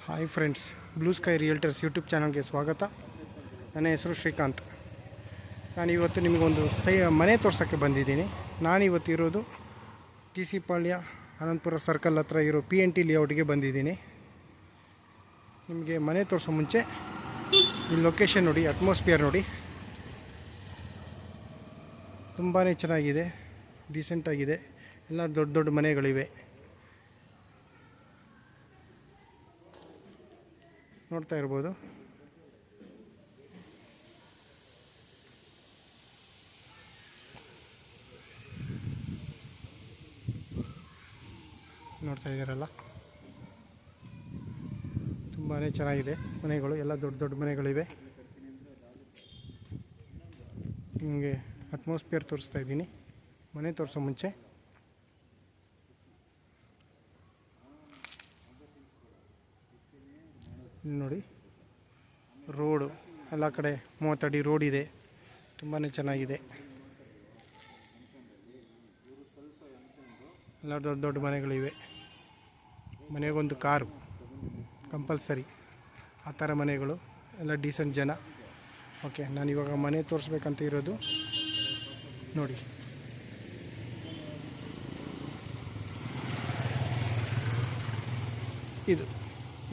Hi friends, blue sky realtors YouTube ಚಾನಲ್ಗೆ ಸ್ವಾಗತ. ನನ್ನ ಹೆಸರು ಶ್ರೀಕಾಂತ್. ನಾನಿವತ್ತು ನಿಮಗೊಂದು ಮನೆ ತೋರ್ಸೋಕ್ಕೆ ಬಂದಿದ್ದೀನಿ. ನಾನಿವತ್ತು ಇರೋದು ಟಿ ಸಿ ಪಾಳ್ಯ ಅನಂತಪುರ ಸರ್ಕಲ್ ಹತ್ರ ಇರೋ PNT ಲೇಔಟ್ಗೆ ಬಂದಿದ್ದೀನಿ. ನಿಮಗೆ ಮನೆ ತೋರಿಸೋ ಮುಂಚೆ ಈ ಲೊಕೇಶನ್ ನೋಡಿ, ಅಟ್ಮಾಸ್ಫಿಯರ್ ನೋಡಿ, ತುಂಬಾ ಚೆನ್ನಾಗಿದೆ, ಡೀಸೆಂಟಾಗಿದೆ. ಎಲ್ಲ ದೊಡ್ಡ ದೊಡ್ಡ ಮನೆಗಳಿವೆ. ನೋಡ್ತಾ ಇರ್ಬೋದು. ನೋಡ್ತಾ ಇದ್ದೀರಲ್ಲ, ತುಂಬಾ ಚೆನ್ನಾಗಿದೆ ಮನೆಗಳು. ಎಲ್ಲ ದೊಡ್ಡ ದೊಡ್ಡ ಮನೆಗಳಿವೆ. ನಿಮಗೆ ಅಟ್ಮಾಸ್ಫಿಯರ್ ತೋರಿಸ್ತಾ ಇದ್ದೀನಿ. ಮನೆ ತೋರಿಸೋ ಮುಂಚೆ ನೋಡಿ, ರೋಡು ಎಲ್ಲ ಕಡೆ 30 ಅಡಿ ರೋಡ್ ಇದೆ. ತುಂಬಾ ಚೆನ್ನಾಗಿದೆ. ಎಲ್ಲ ದೊಡ್ಡ ದೊಡ್ಡ ಮನೆಗಳಿವೆ. ಮನೆಗೊಂದು ಕಾರು ಕಂಪಲ್ಸರಿ, ಆ ಥರ ಮನೆಗಳು. ಎಲ್ಲ ಡೀಸೆಂಟ್ ಜನ. ಓಕೆ, ನಾನಿವಾಗ ಮನೆ ತೋರಿಸ್ಬೇಕಂತ ಇರೋದು ನೋಡಿ. ಇದು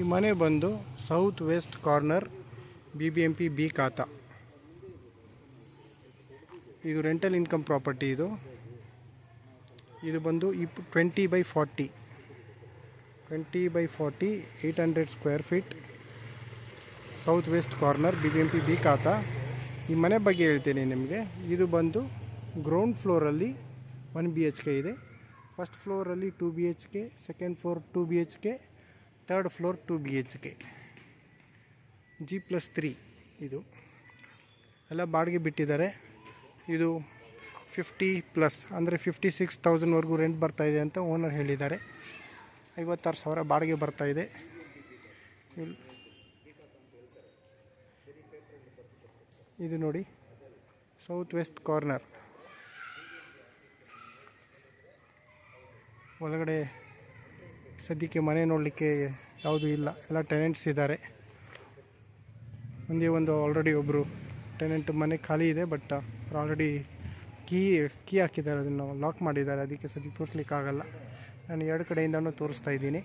ಈ ಮನೆ ಬಂದು south west corner BBMP B ಖಾತಾ. ಇದು ರೆಂಟಲ್ ಇನ್ಕಮ್ ಪ್ರಾಪರ್ಟಿ. ಇದು ಬಂದು 20/40 800 square feet, south west corner BBMP B ಖಾತಾ. ಈ ಮನೆ ಬಗ್ಗೆ ಹೇಳ್ತೀನಿ ನಿಮಗೆ. ಇದು ಬಂದು ಗ್ರೌಂಡ್ ಫ್ಲೋರಲ್ಲಿ 1 BHK ಇದೆ. ಫಸ್ಟ್ ಫ್ಲೋರಲ್ಲಿ 2 BHK, second floor 2 BHK, third floor 2 BHK, G+3. ಇದು ಎಲ್ಲ ಬಾಡಿಗೆ ಬಿಟ್ಟಿದ್ದಾರೆ. ಇದು 50+ ಅಂದರೆ 56,000ವರೆಗೂ ರೆಂಟ್ ಬರ್ತಾಯಿದೆ ಅಂತ ಓನರ್ ಹೇಳಿದ್ದಾರೆ. 56,000 ಬಾಡಿಗೆ ಬರ್ತಾಯಿದೆ. ಇದು ನೋಡಿ, ಸೌತ್ ವೆಸ್ಟ್ ಕಾರ್ನರ್. ಒಳಗಡೆ ಸದ್ಯಕ್ಕೆ ಮನೆ ನೋಡಲಿಕ್ಕೆ ಯಾವುದೂ ಇಲ್ಲ, ಎಲ್ಲ ಟೆನೆಂಟ್ಸ್ ಇದ್ದಾರೆ. ಒಂದು ಆಲ್ರೆಡಿ ಒಬ್ಬರು ಟೆನೆಂಟ್ ಮನೆ ಖಾಲಿ ಇದೆ, ಬಟ್ ಆಲ್ರೆಡಿ ಕೀ ಹಾಕಿದ್ದಾರೆ, ಅದನ್ನು ಲಾಕ್ ಮಾಡಿದ್ದಾರೆ. ಅದಕ್ಕೆ ಸದ್ಯಕ್ಕೆ ತೋರಿಸ್ಲಿಕ್ಕಾಗಲ್ಲ. ನಾನು 2 ಕಡೆಯಿಂದನೂ ತೋರಿಸ್ತಾ ಇದ್ದೀನಿ.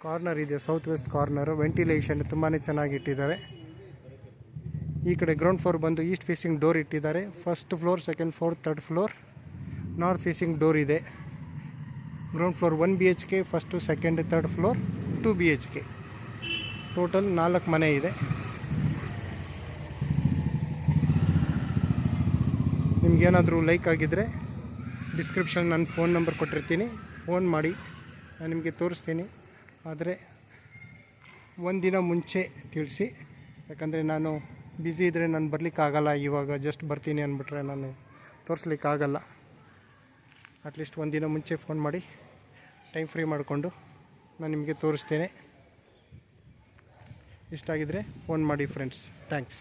ಕಾರ್ನರ್ ಇದೆ, ಸೌತ್ ವೆಸ್ಟ್ ಕಾರ್ನರು. ವೆಂಟಿಲೇಷನ್ ತುಂಬಾ ಚೆನ್ನಾಗಿ ಇಟ್ಟಿದ್ದಾರೆ. ಈ ಕಡೆ ಗ್ರೌಂಡ್ ಫ್ಲೋರ್ ಬಂದು ಈಸ್ಟ್ ಫೇಸಿಂಗ್ ಡೋರ್ ಇಟ್ಟಿದ್ದಾರೆ. First floor, second floor, third floor north facing door ಇದೆ. Ground floor 1 BHK, first second third floor 2 BHK. Total 4 ಮನೆ ಇದೆ. ನಿಮಗೇನಾದರೂ ಲೈಕ್ ಆಗಿದ್ದರೆ ಡಿಸ್ಕ್ರಿಪ್ಷನ್ ನನ್ನ ಫೋನ್ ನಂಬರ್ ಕೊಟ್ಟಿರ್ತೀನಿ, ಫೋನ್ ಮಾಡಿ, ನಾನು ನಿಮಗೆ ತೋರಿಸ್ತೀನಿ. ಆದರೆ ಒಂದಿನ ಮುಂಚೆ ತಿಳಿಸಿ, ಯಾಕಂದರೆ ನಾನು ಬ್ಯುಸಿ ಇದ್ದರೆ ನಾನು ಬರಲಿಕ್ಕಾಗಲ್ಲ. ಇವಾಗ ಜಸ್ಟ್ ಬರ್ತೀನಿ ಅಂದ್ಬಿಟ್ರೆ ನಾನು ತೋರಿಸ್ಲಿಕ್ಕಾಗಲ್ಲ. ಅಟ್ಲೀಸ್ಟ್ ಒಂದಿನ ಮುಂಚೆ ಫೋನ್ ಮಾಡಿ ಟೈಮ್ ಫ್ರೀ ಮಾಡಿಕೊಂಡು ನಾನು ನಿಮಗೆ ತೋರಿಸ್ತೇನೆ. ಇಷ್ಟ ಆಗಿದ್ದರೆ ಫೋನ್ ಮಾಡಿ ಫ್ರೆಂಡ್ಸ್. ಥ್ಯಾಂಕ್ಸ್.